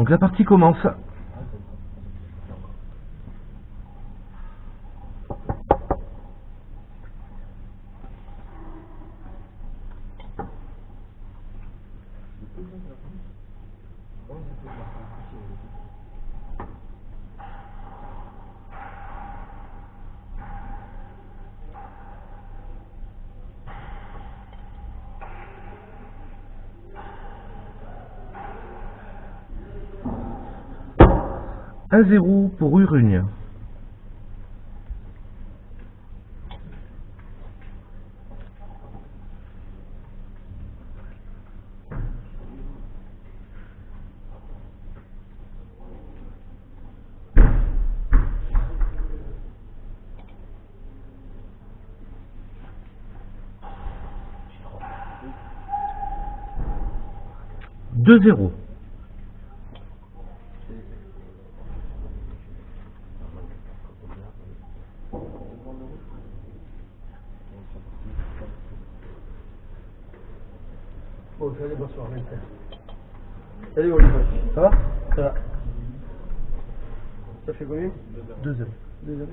Donc la partie commence. Un 0 pour Urugne. Deux 0. Bon, allez, bonsoir, salut Olivier, ça va? Ça va. Ça fait combien? 2-0. 2-0.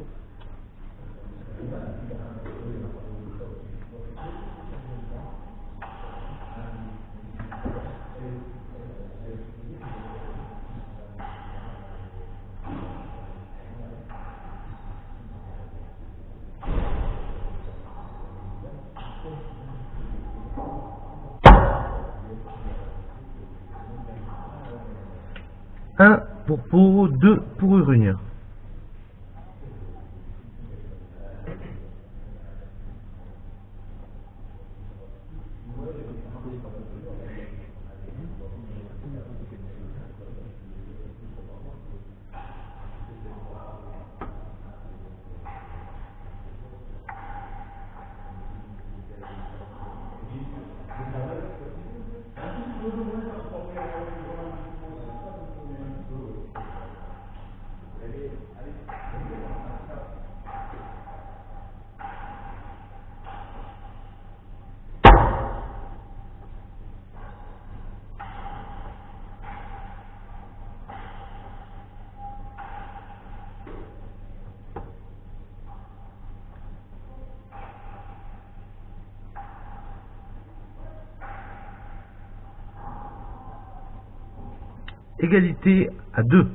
Un pour Pau, 2 pour Urugne. Égalité à 2.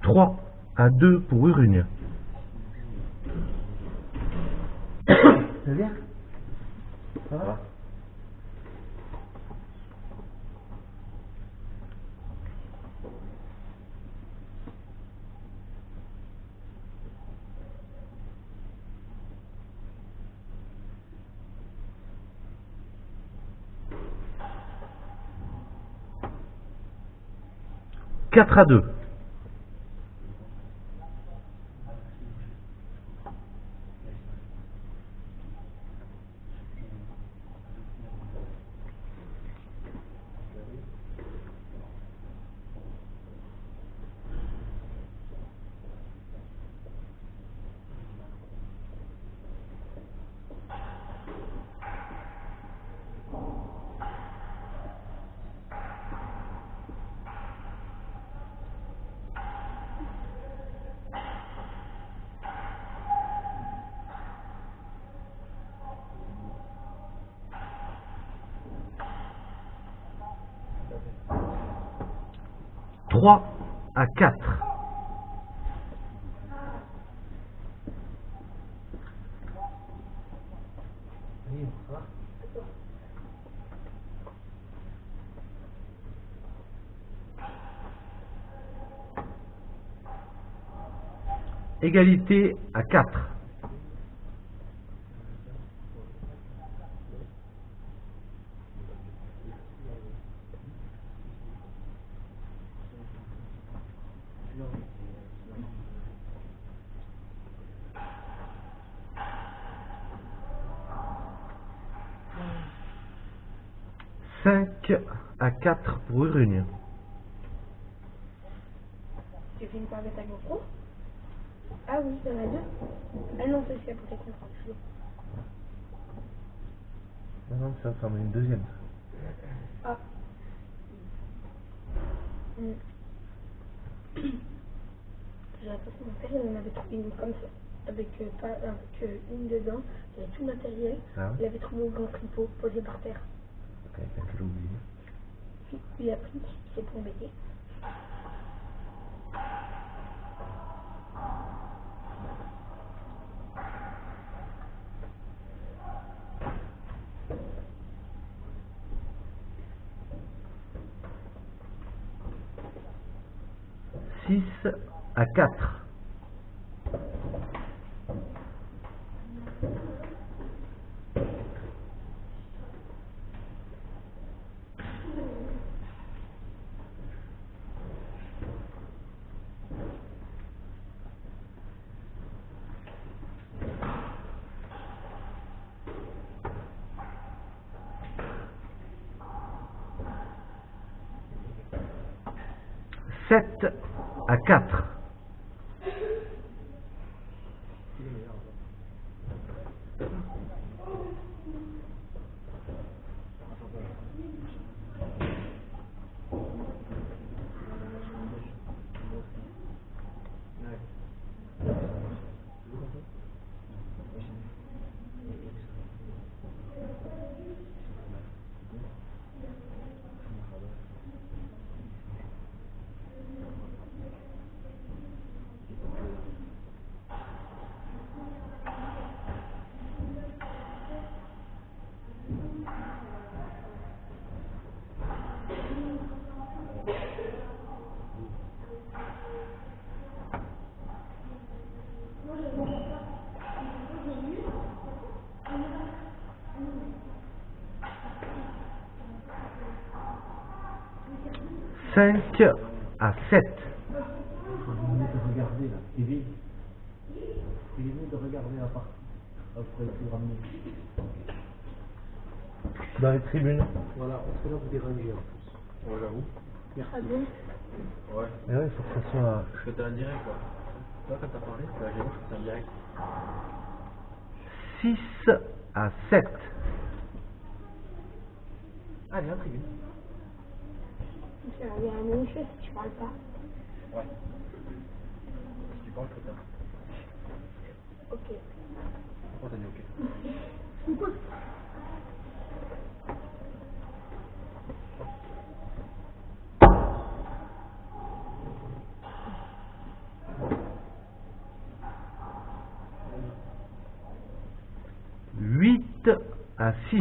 Trois à 2 pour Urugne. Ça va bien? Ça va? Quatre à 2. Trois à 4. Oui, ça va? Égalité à 4. 5 à 4 pour Urugne. Tu fais une part de ta GoPro? Ah oui, il y en a deux. Ah non, c'est celui-là pour tes contrats. Non, ça en est une deuxième. Ah. J'ai l'impression que mon père il en avait trouvé une comme ça, avec une dedans, il y avait tout le matériel, Ah ouais? il avait trouvé au grand tripot posé par terre. Quelqu'un qui l'a oublié. Il a pris, il s'est tombé. Six à 4. Sept à 4. Cinq à 7. Il est de regarder là, Kevin. Il est venu de regarder la partie. Après, il faut ramener. Dans les tribunes. Voilà, parce que là, vous dérangez en plus. Ouais, j'avoue. Ah bon? Ouais. Et ouais, il faut que ça soit. Je fais un direct quoi. Toi, quand t'as parlé, je fais un direct. 6 à 7. Allez, en tribune. Ça revient à la même chose si tu parles pas. Ouais. Si tu parles, je fais ça. Ok. Pourquoi t'as dit ok? Huit à 6.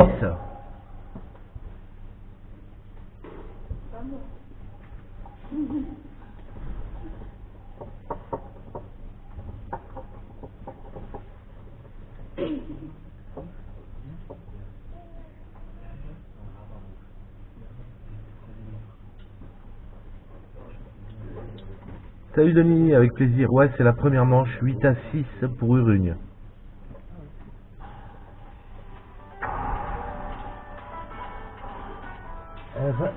Salut Denis, avec plaisir. Ouais, c'est la première manche, 8 à 6 pour Urugne.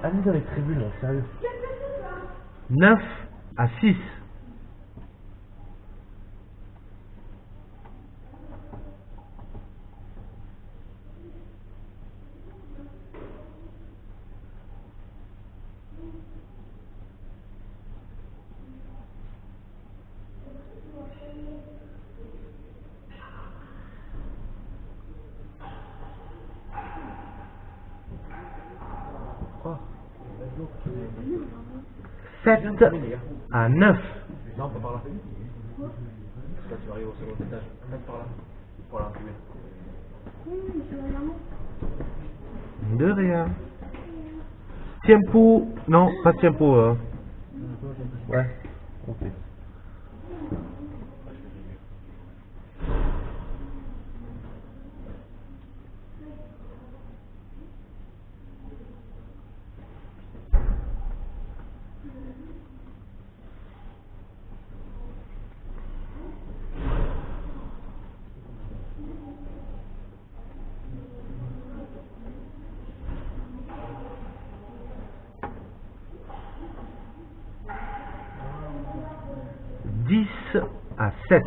Allez dans les tribunes, sérieux. 9 à 6. Oh. 7 à 9. Non, pas par là. Parce que là, tu vas arriver au second étage. Passe par là. Voilà, tu mets. De rien. Tiempo. Non, pas tiempo. Ouais. Ok. à 7.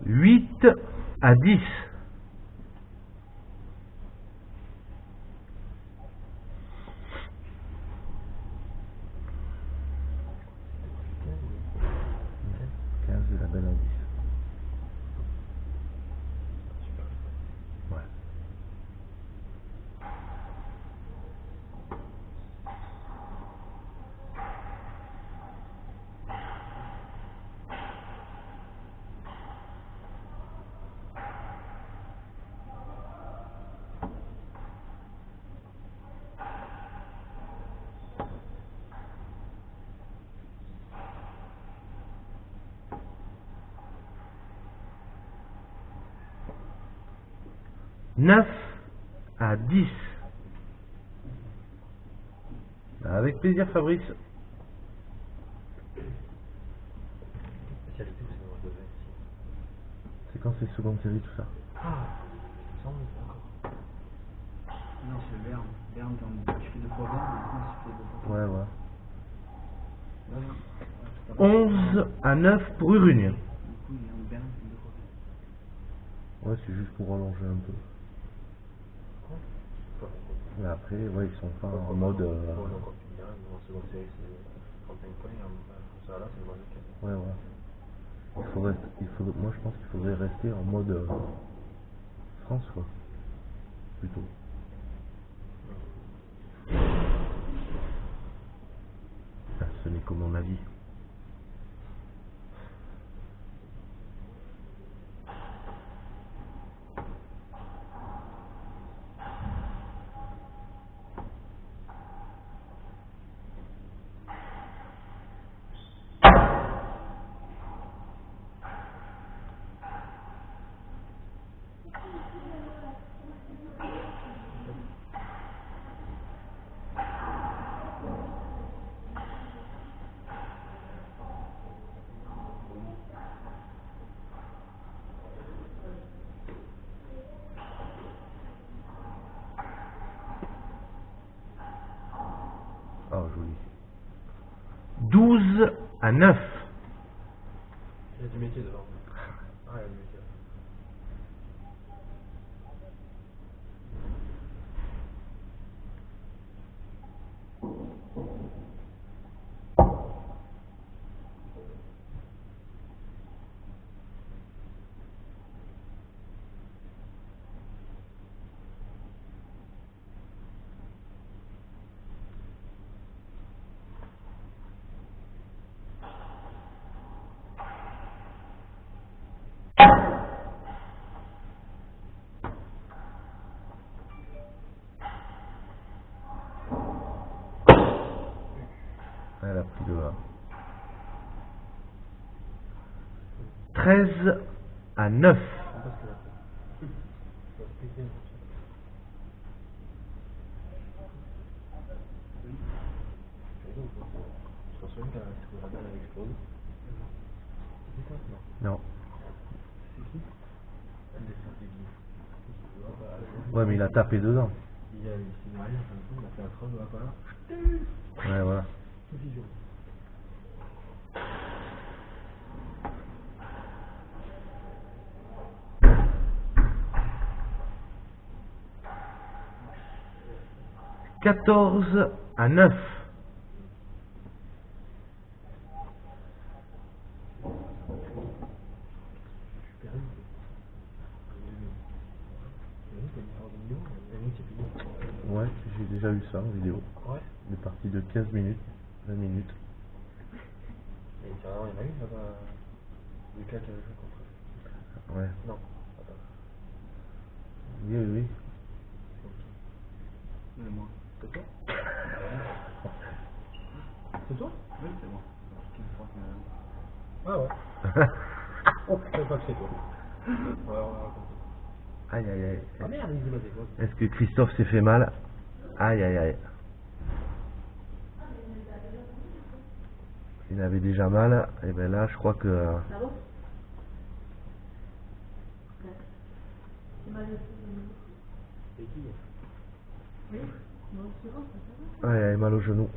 Huit à 10. La belle à 10. Ouais. Neuf à 10. Avec plaisir, Fabrice. Spécialité, c'est moi, je devais ici. C'est quand c'est seconde série, tout ça. Ah, ça, d'accord. Non, c'est Berne. Berne, tu fais 2 fois Berne, et France, tu fais 2 fois. Ouais, ouais. Ouais, tout à fait. 11 à 9 pour Urugne. Du coup, il y a un Berne, c'est 2 fois. Ouais, c'est juste pour rallonger un peu. Mais après, ouais, ils sont pas en mode. Bon, donc, on finira, en seconde série, c'est 35 points, ça là, c'est le moins de 15. Ouais, ouais. Moi, je pense qu'il faudrait rester en mode France, quoi. Plutôt. Ah, ce n'est que mon avis. Oh, joli. 12 à 9. Il y a du métier devant. Ah, il y a du métier. Elle a pris de là. 13 à 9. Parce que là, ça va se péter, là. Je me souviens quand la balle avait explosé. C'est ça? Non. Non. C'est qui? Un des stratégies. Ouais, mais il a tapé dedans. Il a une arrière, il a fait un creux de la colère. Ouais, voilà. Vision. « 14 à 9. Super vite. Ouais, j'ai déjà eu ça en vidéo. Ouais. Des parties de 15 minutes, 20 minutes. Et carrément, il y en a une là-bas. Lucas qui avait joué contre. Ouais. Non, attends. Oui, oui, oui. Aïe aïe aïe. Ah merde, il est basé quoi. Est-ce que Christophe s'est fait mal? Aïe aïe aïe. Il avait déjà mal, et bien là je crois que... C'est qui? Ouais, il a mal au genou.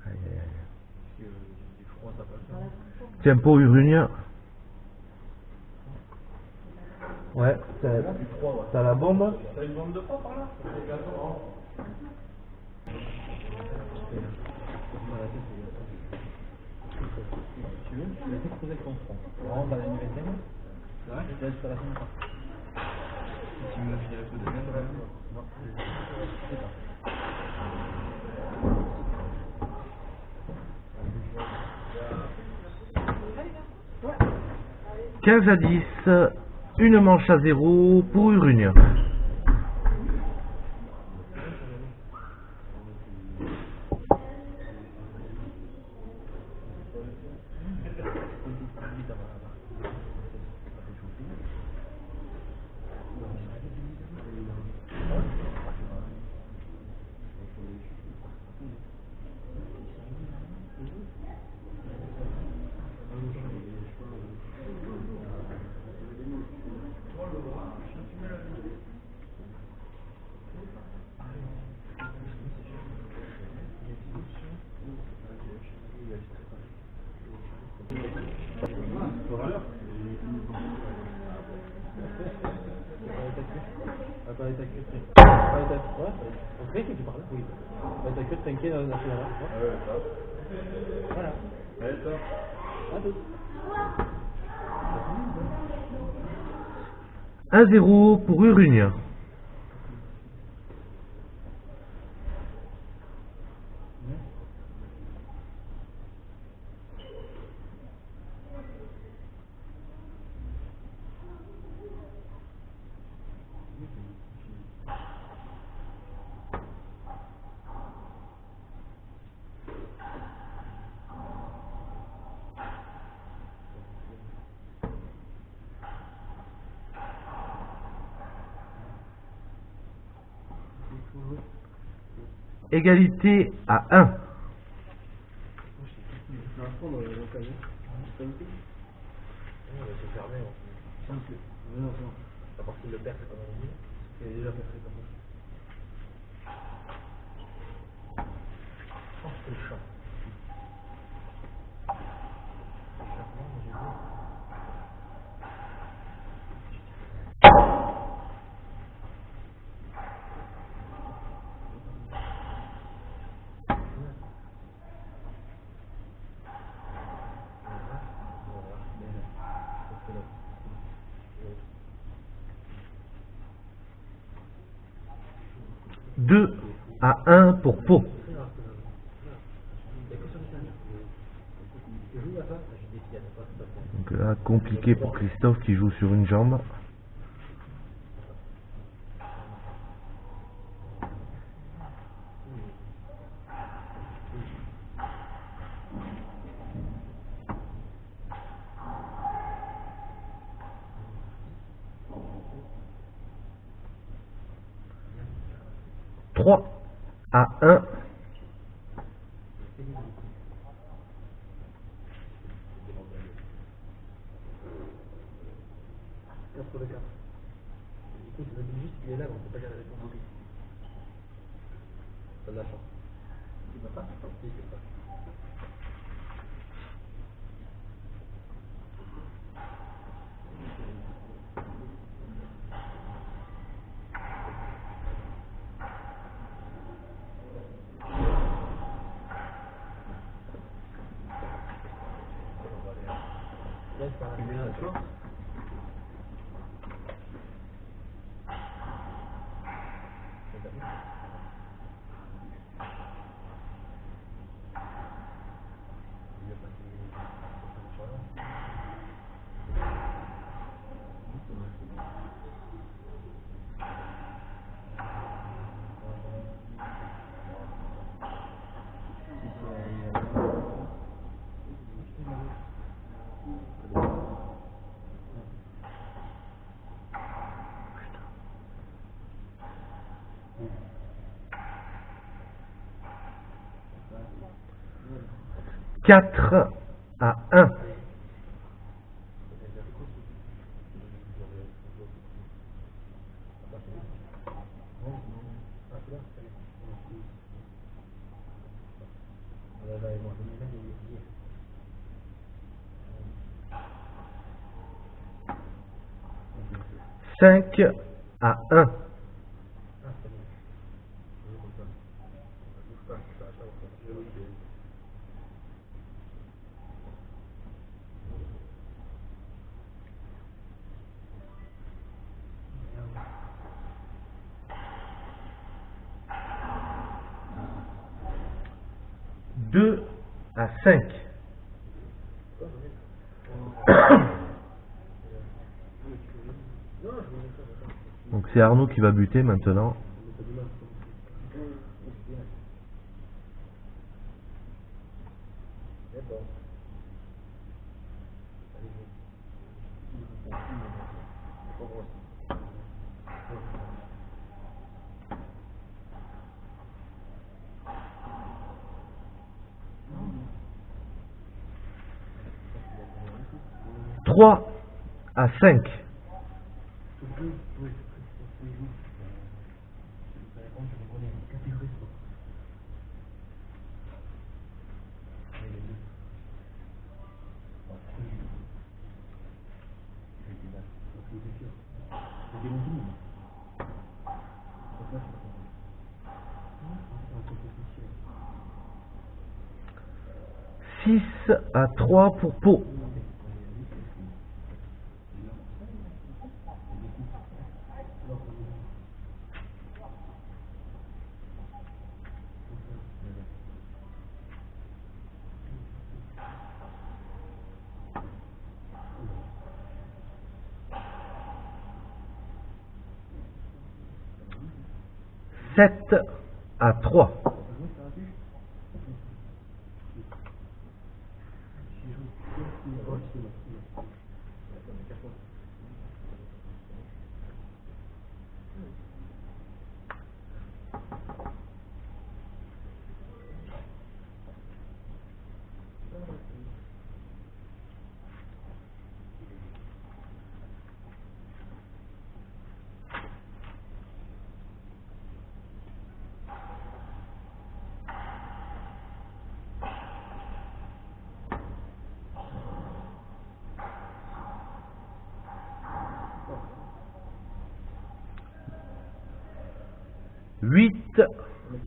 Aïe aïe aïe. Tiens, pour Urugne. Ouais, t'as la bombe? T'as une bande de froid par là? Tu veux, tu vas t'exposer avec ton front. Tu rentres dans la nouvelle scène. C'est vrai? Tu restes à la fin. Tu me l'as filé avec le deuxième quand même? Non, je sais pas. 15 à 10, une manche à 0 pour Urugne. Voilà. 1-0 pour Urugne. Égalité à 1. À partir de le perdre, comme on dit, c'est déjà fait comme ça. Oh, c'est le chat. Deux à 1 pour Pau. Donc là, compliqué pour Christophe qui joue sur une jambe. Trois à 1. Il est là, on peut pas dire la réponse. T'as de la chance. Il va pas? Il fait pas. Tu mets un choix? 4 à 1. Cinq à 1. Deux à 5. Donc c'est Arnaud qui va buter maintenant. Trois à 5. Six à 3 pour Pau. Sept à 3. Huit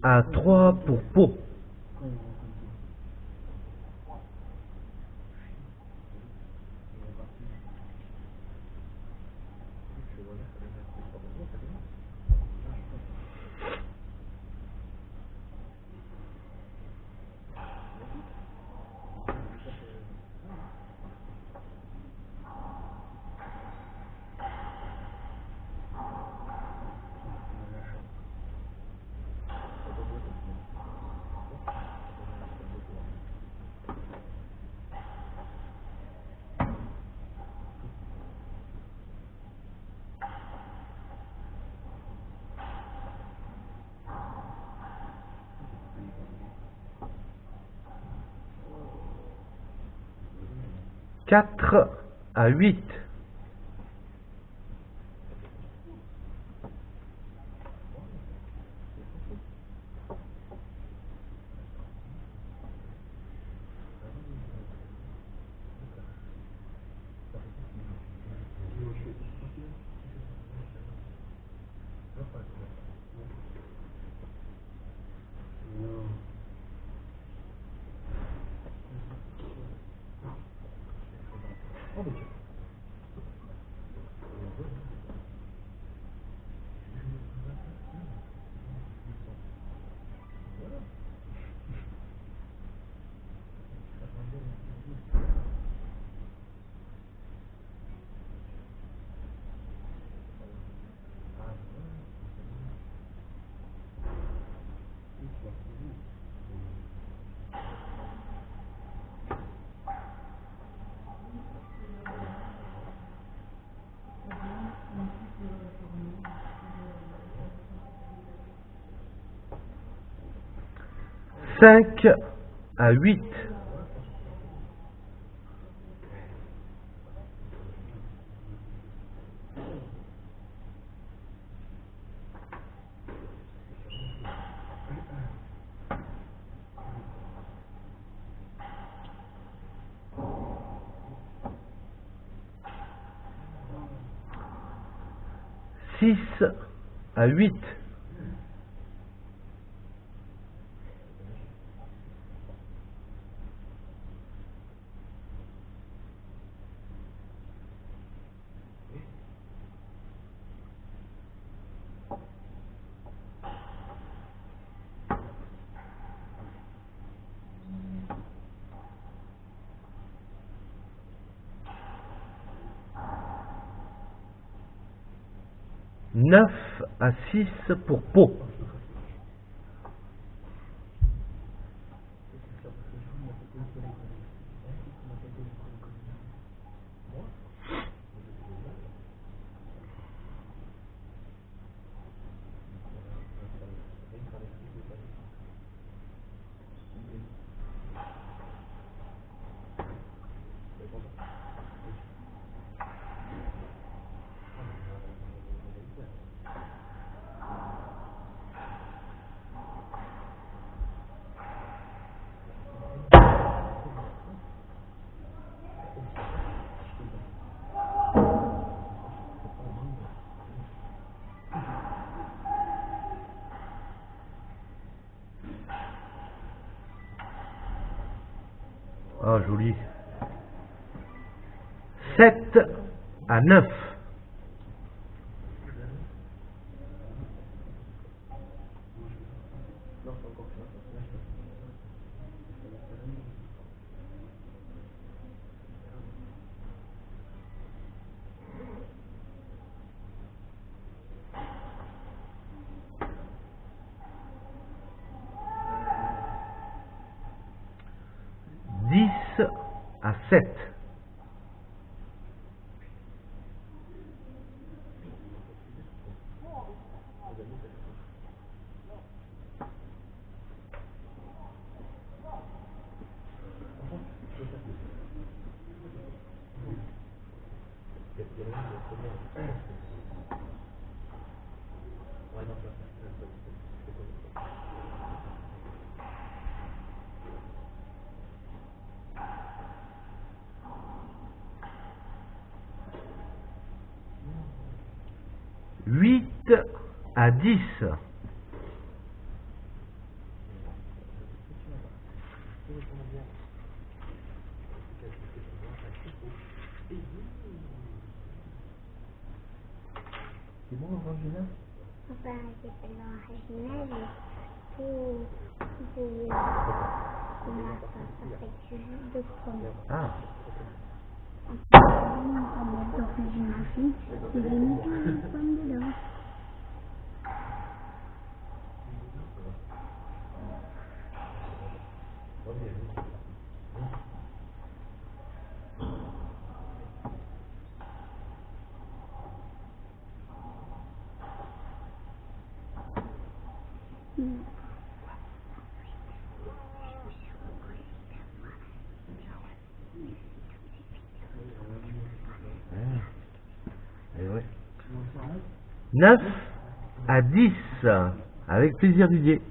à 3 pour Pau. Quatre à 8. Cinq à 8. 6 à 8. 9 à 6 pour Pau. Ah, joli. 7 à 9. À 7. Huit à 10. C'est bon, Rangina? Papa, j'ai fait l'enracinage et tout. Ça fait que juste de prendre. Ah. En mode d'origination, et j'ai mis plein de pommes dedans. Et ouais. 9 à 10. Avec plaisir, Didier.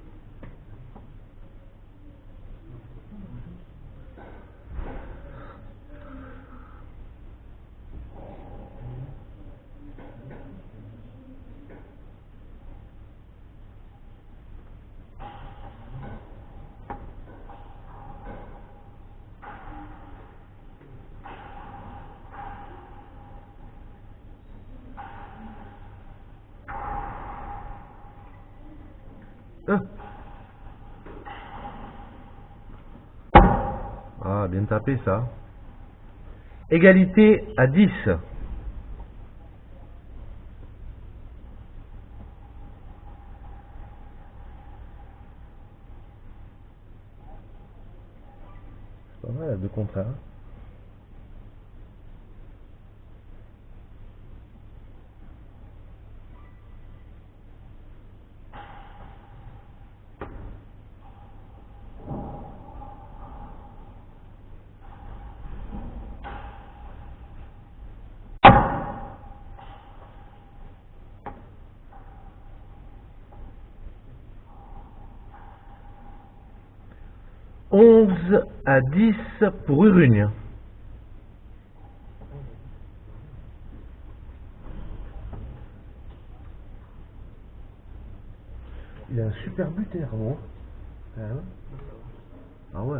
Ah, bien tapé ça. Égalité à 10. C'est pas mal à 2 contre 1. Onze à 10 pour Urugne. Il a un super buteur, Arnaud. Hein? Ah ouais.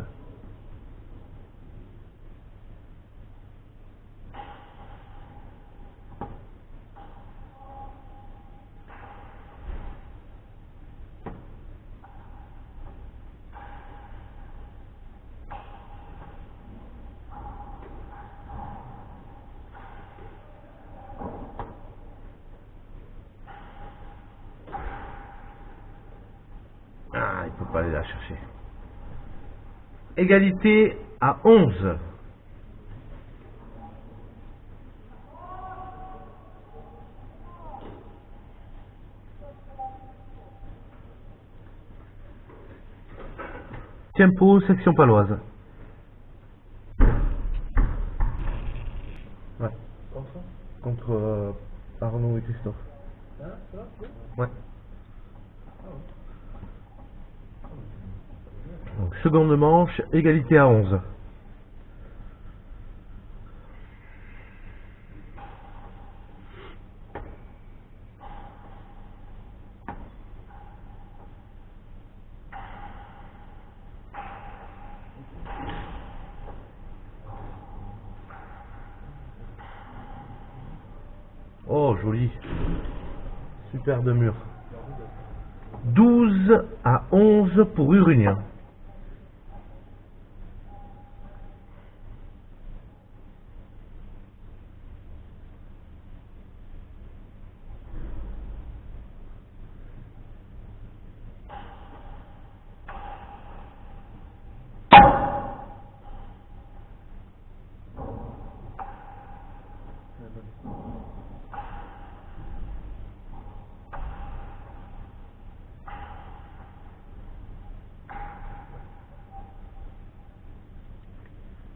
Ah, il peut pas aller la chercher. Égalité à 11. Tempo, section paloise. Ouais. Contre Arnaud et Christophe. Ouais. Donc, seconde manche, égalité à 11. Oh, joli. Super de mur. 12 à 11 pour Urunien.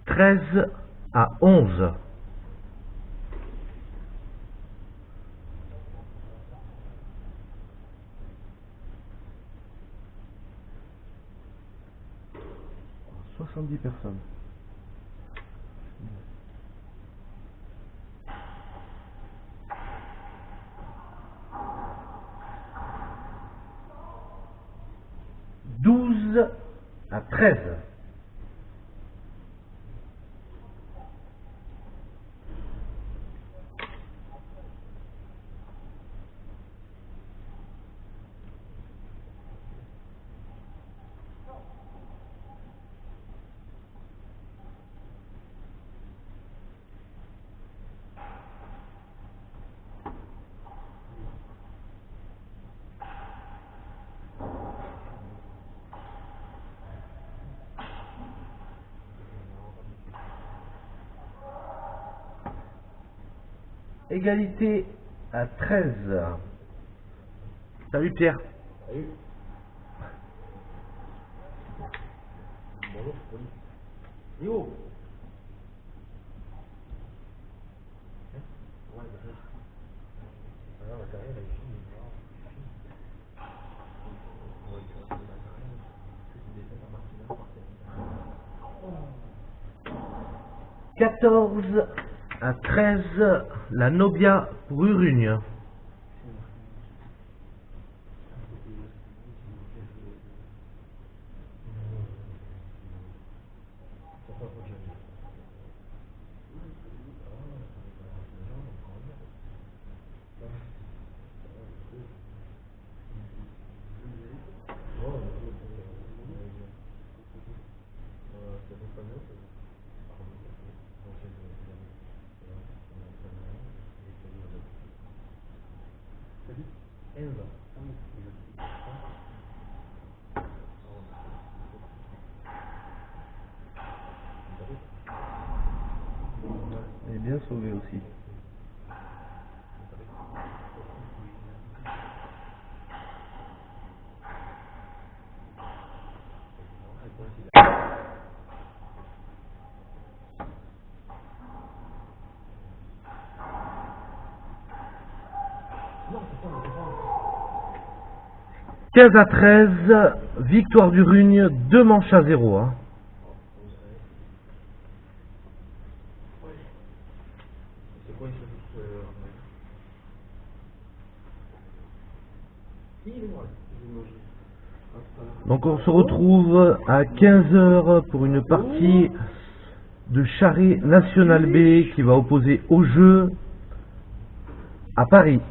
Treize à 11. « 70 personnes. « 12 à 13. » Égalité à 13. Salut Pierre. Salut. Bonjour, oui. Yo. Ouais, bah, alors, la carrière, elle est finie. Ouais, tu vois, la carrière, c'est des défaites à Martina par 14 à 13. La Nobia pour Urugne. Elle est bien sauvée aussi. « 15 à 13, victoire du Rugne, 2 manches à 0. Hein. C'est quoi, il se fait il est noir, il est logé. Donc on se retrouve à 15 h pour une partie de Charret National B qui va opposer au jeu à Paris.